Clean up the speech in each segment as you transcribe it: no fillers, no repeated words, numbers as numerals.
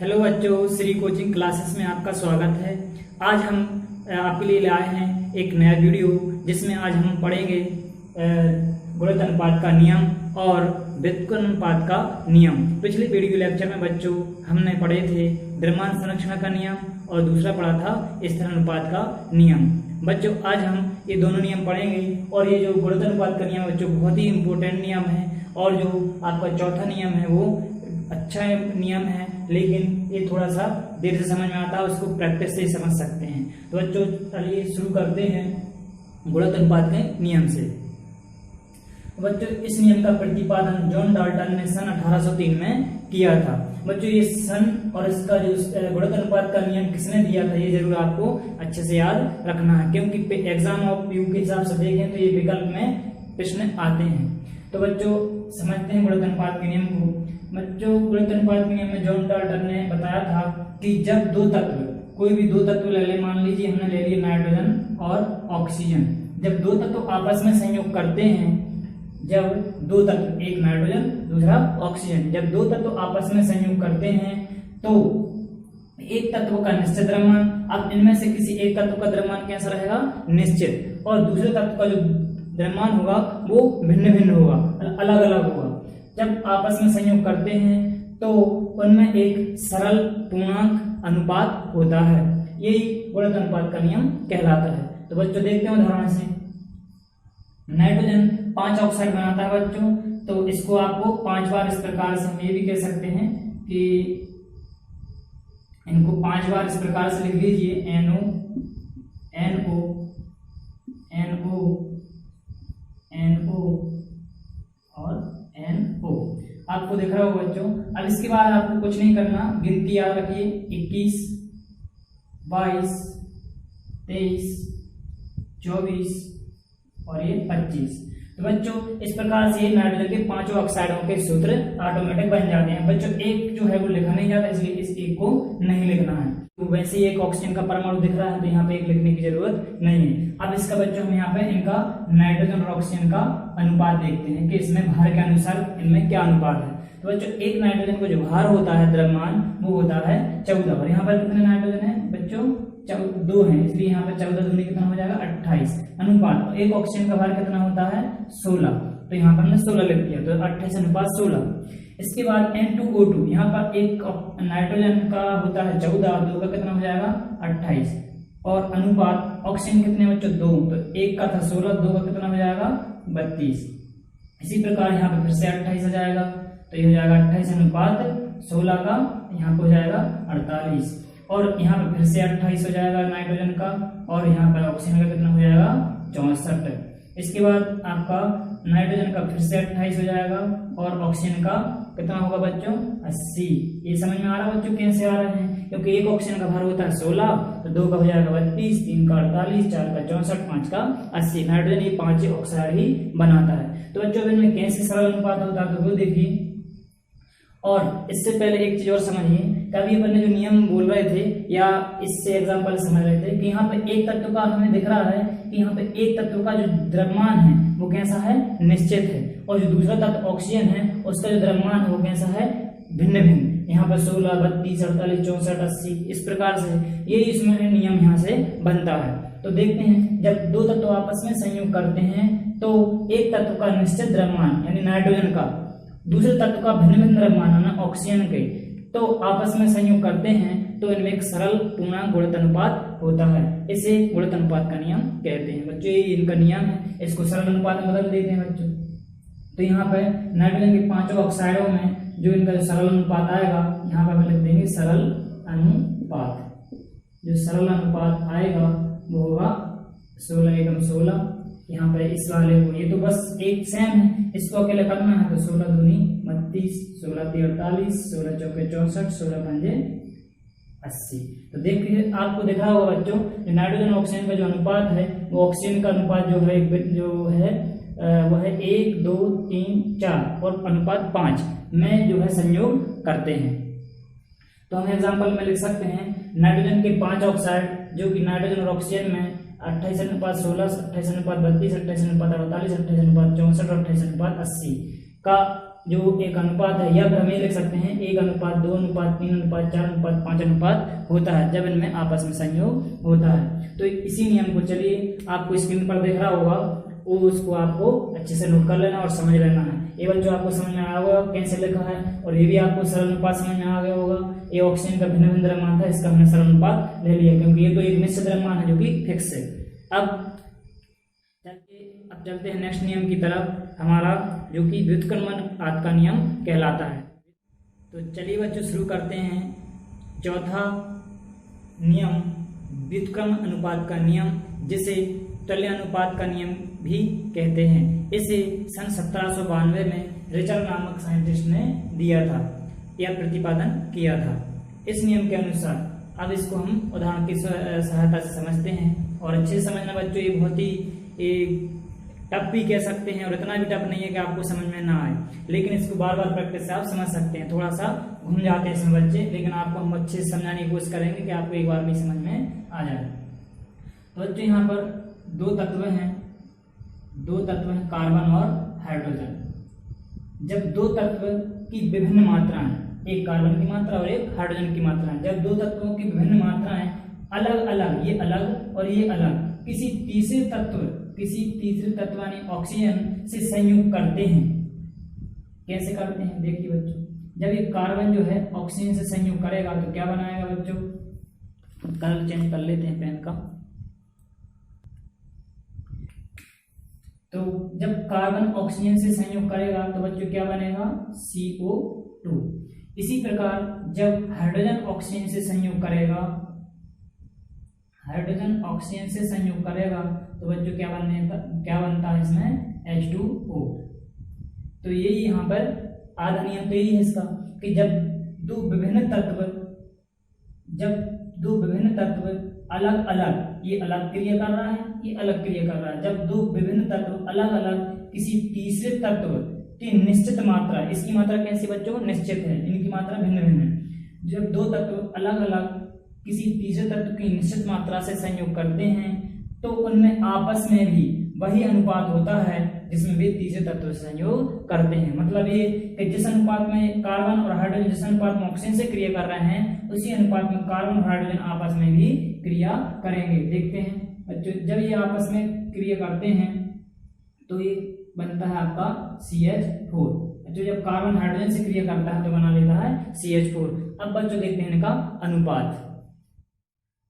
Hello बच्चों, Shri coaching classes में आपका स्वागत है। आज हम आपके लिए लाए हैं एक नया वीडियो जिसमें आज हम पढ़ेंगे गुणित अनुपात का नियम और व्युत्क्रम अनुपात का नियम। पिछले वीडियो लेक्चर में बच्चों हमने पढ़े थे द्रव्यमान संरक्षण का नियम और दूसरा पढ़ा था स्थिर अनुपात का नियम। बच्चों आज हम ये दोनों नियम पढ़ेंगे और ये जो गुणित अनुपात का नियम है बच्चों बहुत ही इम्पोर्टेंट नियम है और जो आपका चौथा नियम है वो अच्छा नियम है, लेकिन ये थोड़ा सा देर से समझ में आता है, उसको प्रैक्टिस से ही समझ सकते हैं। तो बच्चों चलिए शुरू करते हैं गुणित अनुपात के नियम से। बच्चों इस नियम का प्रतिपादन जॉन डाल्टन ने सन 1803 में किया था। बच्चों ये सन और इसका जो गुणित अनुपात का नियम किसने दिया था ये जरूर आपको अच्छे से याद रखना है, क्योंकि एग्जाम ऑफ व्यू के हिसाब से देखें तो ये विकल्प में प्रश्न आते हैं। तो बच्चों समझते हैं गुणित अनुपात के नियम को। बच्चों गुणित अनुपात के नियम में जॉन डाल्टन ने बताया था कि जब दो तत्व, कोई भी दो तत्व ले ले, मान लीजिए हमने ले लिया नाइट्रोजन और ऑक्सीजन, जब दो तत्व आपस में संयोग करते हैं, जब दो तत्व, एक नाइट्रोजन दूसरा ऑक्सीजन, जब दो तत्व आपस में संयोग करते हैं तो एक तत्व का निश्चित द्रव्यमान, अब इनमें से किसी एक तत्व का द्रव्यमान कैसा रहेगा, निश्चित, और दूसरे तत्व का जो द्रव्यमान होगा वो भिन्न भिन्न होगा, अलग अलग होगा। जब आपस में संयोग करते हैं तो उनमें एक सरल पूर्णांक अनुपात होता है, यही गुणित अनुपात का नियम कहलाता है। तो बच्चों देखते हैं उदाहरण से, नाइट्रोजन 5 ऑक्साइड बनाता है बच्चों, तो इसको आपको 5 बार इस प्रकार से हम ये भी कह सकते हैं कि इनको 5 बार इस प्रकार से लिख लीजिए, NO NO NO NO और NO। आपको दिख रहा होगा बच्चों। अब इसके बाद आपको कुछ नहीं करना, गिनती याद रखिए, 21 22 23 24 और ये 25। तो बच्चों इस प्रकार से नाइट्रोजन के 5 ऑक्साइडों के सूत्र ऑटोमेटिक बन जाते हैं। बच्चों एक जो है वो लिखा नहीं जाता, इसलिए इस एक को नहीं लिखना है। तो वैसे ही एक ऑक्सीजन का परमाणु दिख रहा है तो यहाँ पे एक लिखने की जरूरत नहीं है। अब इसका बच्चों हम यहाँ पे इनका नाइट्रोजन और ऑक्सीजन का अनुपात देखते हैं कि इसमें भार के अनुसार इनमें क्या अनुपात है। तो बच्चों एक नाइट्रोजन को जो भार होता है द्रव्यमान वो होता है 14, और यहाँ पर कितने नाइट्रोजन है बच्चों, 2 है, इसलिए यहाँ पर 14 दूनी कितना हो जाएगा 28 अनुपात। एक ऑक्सीजन का भार कितना होता है 16, तो यहाँ पर हमने 16 लिख दिया, तो 28 अनुपात 16। इसके बाद N2O2, यहाँ पर एक नाइट्रोजन का होता है 14 और 2 का कितना हो जाएगा 28, और अनुपात ऑक्सीजन कितने बच्चों 2, तो एक का था 16, 2 का कितना हो जाएगा 32। इसी प्रकार यहाँ पर फिर से 28 हो जाएगा, तो ये हो जाएगा 28 अनुपात 16 का, यहाँ पर हो जाएगा 48, और यहाँ पर फिर से 28 हो जाएगा नाइट्रोजन का, और यहाँ पर ऑक्सीजन का कितना हो जाएगा 64। इसके बाद आपका नाइट्रोजन का फिर से 28 हो जाएगा और ऑक्सीजन का कितना होगा बच्चों 80। ये समझ में आ रहा है बच्चों कैसे आ रहे हैं, क्योंकि एक ऑक्सीजन का भार होता है 16, तो 2 का हो जाएगा 32, 3 का 48, 4 का 64, 5 का 80। नाइट्रोजन ये 5 ऑक्साइड ही बनाता है। तो बच्चों इनमें कैसे सरल अनुपात होता है तो वो देखिए। और इससे पहले एक चीज और समझिए, कभी अपन ने जो नियम बोल रहे थे या इससे एग्जांपल समझ रहे थे कि यहाँ पे एक तत्व का हमें दिख रहा है कि यहाँ पे एक तत्व का जो द्रव्यमान है वो कैसा है, निश्चित है, और जो दूसरा तत्व ऑक्सीजन है उसका जो द्रव्यमान है वो कैसा है, भिन्न भिन्न। यहाँ पर 16 32 48 64 80 इस प्रकार से ये इसमें नियम यहाँ से बनता है। तो देखते हैं जब दो तत्व आपस में संयोग करते हैं तो एक तत्व का निश्चित द्रव्यमान यानी नाइट्रोजन का, दूसरे तत्व का भिन्न भिन्न द्रव्यमान है ऑक्सीजन के, तो आपस में संयोग करते हैं तो इनमें एक सरल पूर्णांक गुणित अनुपात होता है। इसे गुणित अनुपात का नियम कहते हैं बच्चों। ये इनका नियम है, इसको सरल अनुपात में बदल देते हैं बच्चों। तो यहाँ पे नाइट्रोजन के 5 ऑक्साइडों में जो इनका जो सरल अनुपात आएगा, यहाँ पे हम लिख देंगे सरल अनुपात। जो सरल अनुपात आएगा वो होगा 16 एकम 16। यहाँ पे इस वाले को, ये तो बस एक सेम है, इसको अकेले करना है तो 16 दूनी 32, 16 3 48, 16 चौके 64, 16 पंजे 80। तो देखिए आपको दिख रहा होगा बच्चों नाइट्रोजन ऑक्सीजन का जो अनुपात है वो ऑक्सीजन का अनुपात जो है वो है 1 2 3 4 और अनुपात 5 में जो है संयोग करते हैं। तो हम एग्जाम्पल में लिख सकते हैं नाइट्रोजन के 5 ऑक्साइड जो कि नाइट्रोजन और ऑक्सीजन में 28 अनुपात 16, 28 अनुपात 32, 28 अनुपात 48, 28 अनुपात 64 और 28 अनुपात 80 का जो एक अनुपात है, या फिर हम ये लिख सकते हैं 1:2:3:4:5 होता है जब इनमें आपस में संयोग होता है। तो इसी नियम को चलिए आपको स्क्रीन पर दिख रहा होगा, वो उसको आपको अच्छे से नोट कर लेना और समझ लेना है। ये बच्चों आपको समझ में आया होगा कैसे लिखा है, और ये भी आपको सरल अनुपात समझ में आ गया होगा। ये ऑक्सीजन का भिन्न भिन्न द्रव्यमान था, इसका हमने सरल अनुपात ले लिया क्योंकि ये तो एक निश्चित द्रव्यमान है जो कि फिक्स है। अब चलते हैं नेक्स्ट नियम की तरफ, हमारा जो कि व्युत्क्रमण अनुपात का नियम कहलाता है। तो चलिए बच्चों शुरू करते हैं। चौथा नियम व्युत्क्रमण अनुपात का नियम, जिसे तुल्य अनुपात का नियम भी कहते हैं। इसे सन 1792 में रिचर नामक साइंटिस्ट ने दिया था या प्रतिपादन किया था। इस नियम के अनुसार अब इसको हम उदाहरण की सहायता से समझते हैं, और अच्छे से समझना बच्चों। ये बहुत ही टफ भी कह सकते हैं और इतना भी टफ नहीं है कि आपको समझ में ना आए, लेकिन इसको बार बार प्रैक्टिस से आप समझ सकते हैं। थोड़ा सा घूम जाते हैं इसमें बच्चे, लेकिन आपको हम अच्छे से समझाने की कोशिश करेंगे कि आपको एक बार में समझ में आ जाए। तो बच्चों यहाँ पर दो तत्व हैं कार्बन और हाइड्रोजन। जब दो तत्व की विभिन्न मात्राएं, एक कार्बन की मात्रा और एक हाइड्रोजन की मात्रा, जब दो तत्वों की विभिन्न मात्राएं अलग अलग, ये अलग और ये अलग, किसी तीसरे तत्व यानी ऑक्सीजन से संयुक्त करते हैं। कैसे करते हैं देखिए बच्चों, जब ये कार्बन जो है ऑक्सीजन से संयुक्त करेगा तो क्या बनाएगा बच्चों, कलर चेंज कर लेते हैं पेन का। तो जब कार्बन ऑक्सीजन से संयोग करेगा तो बच्चों क्या बनेगा, CO2। इसी प्रकार जब हाइड्रोजन ऑक्सीजन से संयोग करेगा, तो बच्चों क्या बनता है इसमें, H2O। तो यही यहाँ पर आधा नियम तो यही है इसका कि जब दो विभिन्न तत्व अलग अलग, ये अलग क्रिया कर रहा है, ये अलग क्रिया कर रहा है, जब दो विभिन्न तत्व अलग अलग किसी तीसरे तत्व की निश्चित मात्रा, इसकी मात्रा कैसी बच्चों, निश्चित है, इनकी मात्रा भिन्न भिन्न है। जब दो तत्व अलग अलग किसी तीसरे तत्व की निश्चित मात्रा से संयोग करते हैं तो उनमें आपस में भी वही अनुपात होता है जिसमें वे तीसरे तत्व से संयोग करते हैं। मतलब ये कि जिस अनुपात में कार्बन और हाइड्रोजन जिस अनुपात में ऑक्सीजन से क्रिया कर रहे हैं, उसी अनुपात में कार्बन और हाइड्रोजन आपस में भी क्रिया करेंगे। देखते हैं बच्चों, जब ये आपस में क्रिया करते हैं तो ये बनता है आपका CH4। जो जब कार्बन हाइड्रोजन से क्रिया करता है तो बना लेता है CH4। अब बच्चों देखते हैं इनका अनुपात।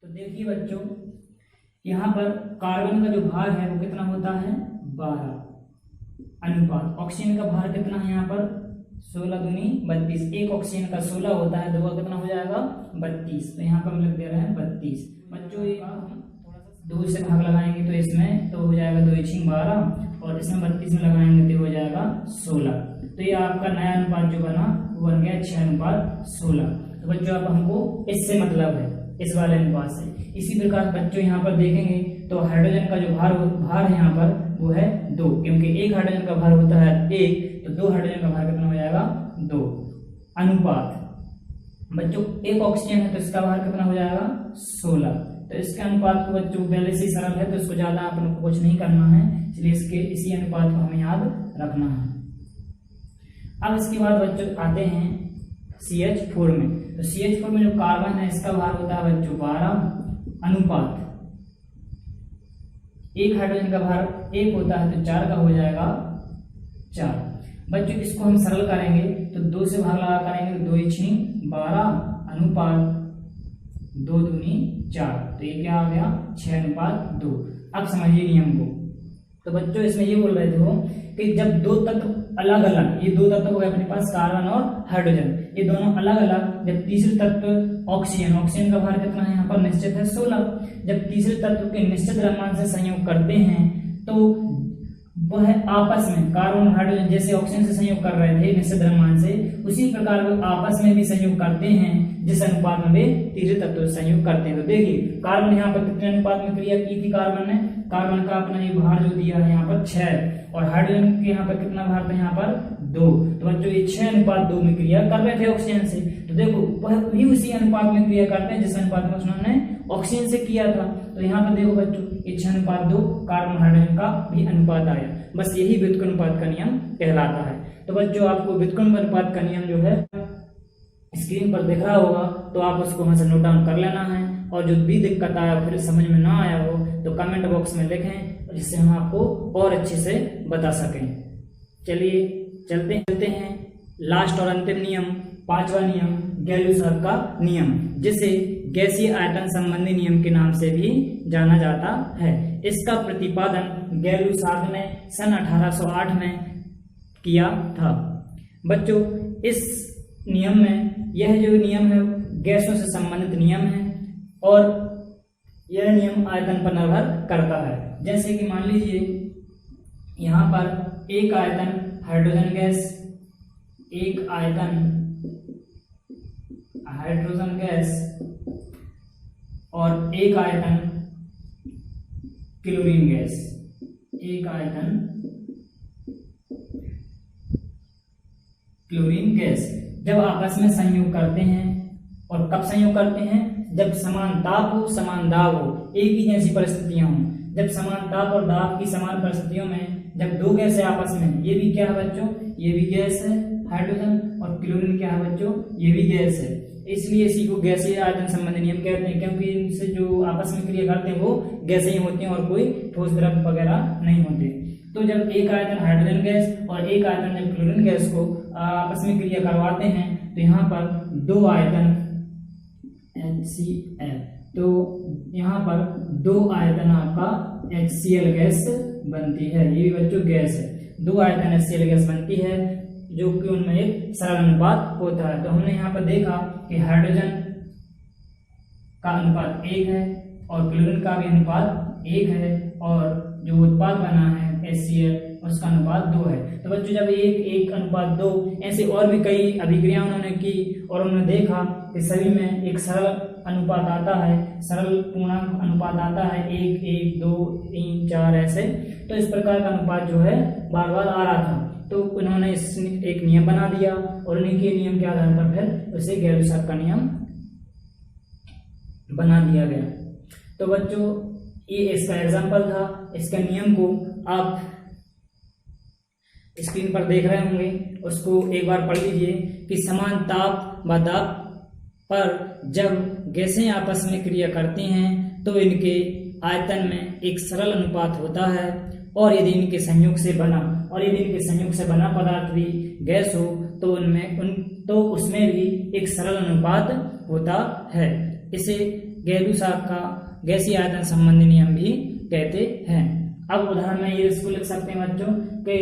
तो देखिए बच्चों, यहाँ पर कार्बन का जो भार है वो कितना होता है, 12 अनुपात। ऑक्सीजन का भार कितना है यहाँ पर, 16 दूनी 32। एक ऑक्सीजन का 16 होता है, दो का कितना हो जाएगा, 32। तो यहाँ पर हम लिख दे रहे हैं 32। बच्चों ये हम 2 से भाग लगाएंगे तो इसमें तो हो जाएगा 2 × 12, और इसमें 32 में लगाएंगे तो हो जाएगा 16। तो ये आपका नया अनुपात जो बना वो बन गया 6:16। तो बच्चों अब हमको इससे मतलब है, इस वाले अनुपात से। इसी प्रकार बच्चों यहाँ पर देखेंगे तो हाइड्रोजन का जो भार है यहाँ पर वो है 2, क्योंकि एक हाइड्रोजन का भार होता है 1, तो 2 हाइड्रोजन का भार कितना हो जाएगा, 2 अनुपात। बच्चों एक ऑक्सीजन है तो इसका भार कितना हो जाएगा, 16। तो इसके अनुपात को बच्चों पहले से ही सरल है तो इसको ज्यादा अपन को कुछ नहीं करना है, इसलिए इसी अनुपात को हमें याद रखना है। अब इसके बाद बच्चों आते हैं CH4 में। तो CH4 में जो कार्बन है इसका भार होता है बच्चों 12 अनुपात, एक हाइड्रोजन का भार 1 होता है तो 4 का हो जाएगा 4। बच्चों इसको हम सरल करेंगे तो 2 से भाग लगा करेंगे तो 2 × 12 अनुपात 2 दूनी 4। तो ये क्या आ गया, 6:2। अब समझिए नियम को। तो बच्चों इसमें ये बोल रहे थे कि जब दो तत्व अलग अलग, ये दो तत्व हो गए अपने पास कार्बन और हाइड्रोजन, ये दोनों अलग अलग, जब तीसरे तत्व ऑक्सीजन का भार कितना है यहाँ पर निश्चित है 16, जब तीसरे तत्व के निश्चित द्रव्यमान से संयोग करते हैं तो वह आपस में कार्बन और हाइड्रोजन जैसे ऑक्सीजन से संयोग कर रहे थे निश्चित द्रव्यमान से, उसी प्रकार वे आपस में भी संयोग करते हैं जिस अनुपात में वे तीसरे तत्व से संयोग करते हैं। तो देखिए कार्बन यहाँ पर कितने अनुपात में क्रिया की थी, कार्बन का अपना ये भार जो दिया है यहाँ पर 6, और हाइड्रोजन के यहाँ पर कितना भार था यहाँ पर 2। तो बच्चों ये 6:2 में क्रिया कर रहे थे ऑक्सीजन से। तो देखो वह भी उसी अनुपात में क्रिया करते हैं जिस अनुपात में उन्होंने ऑक्सीजन से किया था। तो यहाँ पर देखो बच्चों ये 6:2 कार्बन हाइड्रोजन का भी अनुपात आया। बस यही व्युत्क्रमानुपात का नियम कहलाता है। तो बच्चों आपको व्युत्क्रमानुपात का नियम जो है स्क्रीन पर दिख रहा होगा, तो आप उसको वहां से नोट डाउन कर लेना है, और जो भी दिक्कत आया फिर समझ में ना आया हो तो कमेंट बॉक्स में लिखें, जिससे हम आपको और अच्छे से बता सकें। चलिए चलते हैं लास्ट और अंतिम नियम, पांचवा नियम गैलुसाक का नियम, जिसे गैसीय आयतन संबंधी नियम के नाम से भी जाना जाता है। इसका प्रतिपादन गैलुसाक ने सन 1808 में किया था। बच्चों इस नियम में, यह जो नियम है गैसों से संबंधित नियम है, और यह नियम आयतन पर निर्भर करता है। जैसे कि मान लीजिए यहाँ पर एक आयतन हाइड्रोजन गैस, एक आयतन हाइड्रोजन गैस और एक आयतन क्लोरीन गैस, एक आयतन क्लोरीन गैस जब आपस में संयोग करते हैं, और कब संयोग करते हैं, जब समान ताप हो समान दाब हो, एक ही जैसी परिस्थितियां हों। जब समान ताप और दाब की समान परिस्थितियों में जब दो गैसें आपस में, ये भी क्या है बच्चों, ये भी गैस है हाइड्रोजन, और क्लोरीन क्या है बच्चों, ये भी गैस है, इसलिए इसी को गैसीय आयतन संबंधी नियम कहते हैं, क्योंकि इनसे जो आपस में क्रिया करते हैं वो गैसें ही होती हैं और कोई ठोस द्रव्य वगैरह नहीं होते। तो जब एक आयतन हाइड्रोजन गैस और एक आयतन जब क्लोरीन गैस को आपस में क्रिया करवाते हैं, तो यहाँ पर दो आयतन HCl, तो यहाँ पर दो आयतन आपका HCl गैस बनती है। ये भी बच्चों गैस है, दो आयतन HCl गैस बनती है, जो कि उनमें एक सरल अनुपात होता है। तो हमने यहाँ पर देखा कि हाइड्रोजन का अनुपात 1 है और क्लोरीन का भी अनुपात 1 है, और जो उत्पाद बना है HCl उसका अनुपात 2 है। तो बच्चों जब 1:1 अनुपात 2 ऐसे और भी कई अभिक्रिया उन्होंने की, और उन्होंने देखा कि सभी में एक सरल अनुपात आता है, सरल पूर्णांक अनुपात आता है, 1, 1, 2, 3, 4 ऐसे। तो इस प्रकार का अनुपात जो है बार बार आ रहा था, तो उन्होंने एक नियम बना दिया, और उन्हीं के नियम के आधार पर फिर उसे गैलुसाक का नियम बना दिया गया। तो बच्चों ये इसका एग्जाम्पल था। इसके नियम को आप स्क्रीन पर देख रहे होंगे, उसको एक बार पढ़ लीजिए कि समान ताप व दाब पर जब गैसें आपस में क्रिया करती हैं तो इनके आयतन में एक सरल अनुपात होता है, और यदि इनके संयोग से बना पदार्थ भी गैस हो तो उसमें भी एक सरल अनुपात होता है। इसे गैलुसाक का गैसीय आयतन संबंधी नियम भी कहते हैं। अब उदाहरण में ये इसको लिख सकते हैं बच्चों कि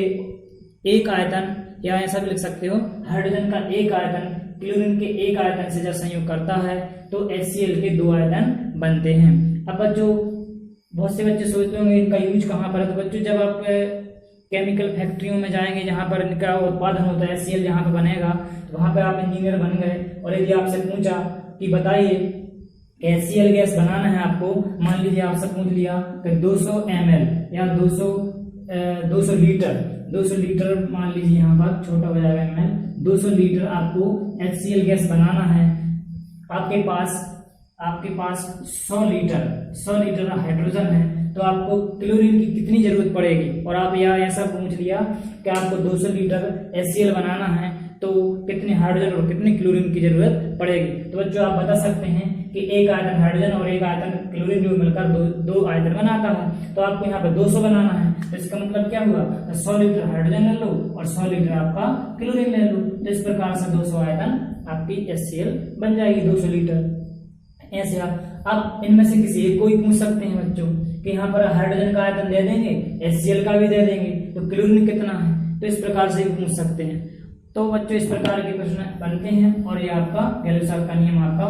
एक आयतन, या ऐसा भी लिख सकते हो हाइड्रोजन का एक आयतन क्लोरीन के एक आयतन से जब संयोग करता है तो HCl के 2 आयतन बनते हैं। अब बच्चों बहुत से बच्चे सोचते होंगे इनका यूज कहाँ पर है। तो बच्चों जब आप केमिकल फैक्ट्रियों में जाएंगे जहाँ पर इनका उत्पादन होता है, HCl जहाँ पर बनेगा, तो वहाँ पे आप इंजीनियर बन गए, और यदि आपसे पूछा कि बताइए HCl गैस बनाना है आपको, मान लीजिए आपसे पूछ लिया कि 200 ml या 200 लीटर मान लीजिए, यहाँ पर छोटा हो जाएगा ml, 200 लीटर आपको HCl गैस बनाना है। आपके पास 100 लीटर हाइड्रोजन है, तो आपको क्लोरीन की कितनी जरूरत पड़ेगी। और आप यहाँ ऐसा पूछ लिया कि आपको 200 लीटर HCl बनाना है तो कितने हाइड्रोजन और कितने क्लोरीन की जरूरत पड़ेगी। तो बच्चों आप बता सकते हैं कि एक आयतन हाइड्रोजन और एक आयतन क्लोरीन जो मिलकर दो आयतन बनाता है, तो आपको यहाँ पर 200 बनाना है। तो इसका मतलब क्या हुआ, 100 लीटर हाइड्रोजन ले लो और 100 लीटर आपका क्लोरीन ले लो, तो इस प्रकार से 200 आयतन आपकी HCl बन जाएगी, 200 लीटर। ऐसे आप इनमें से किसी एक को ही पूछ सकते हैं बच्चों कि यहाँ पर हाइड्रोजन का आयतन दे देंगे, HCl का भी दे देंगे, तो क्लोरीन कितना है, तो इस प्रकार से भी पूछ सकते हैं। तो बच्चों इस प्रकार के प्रश्न बनते हैं, और ये आपका गैलुसाक का नियम आपका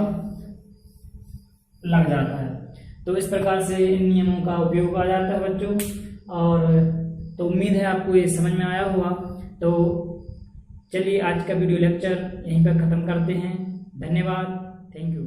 लग जाता है। तो इस प्रकार से इन नियमों का उपयोग आ जाता है बच्चों, और तो उम्मीद है आपको ये समझ में आया होगा। तो चलिए आज का वीडियो लेक्चर यहीं पर ख़त्म करते हैं। धन्यवाद, थैंक यू।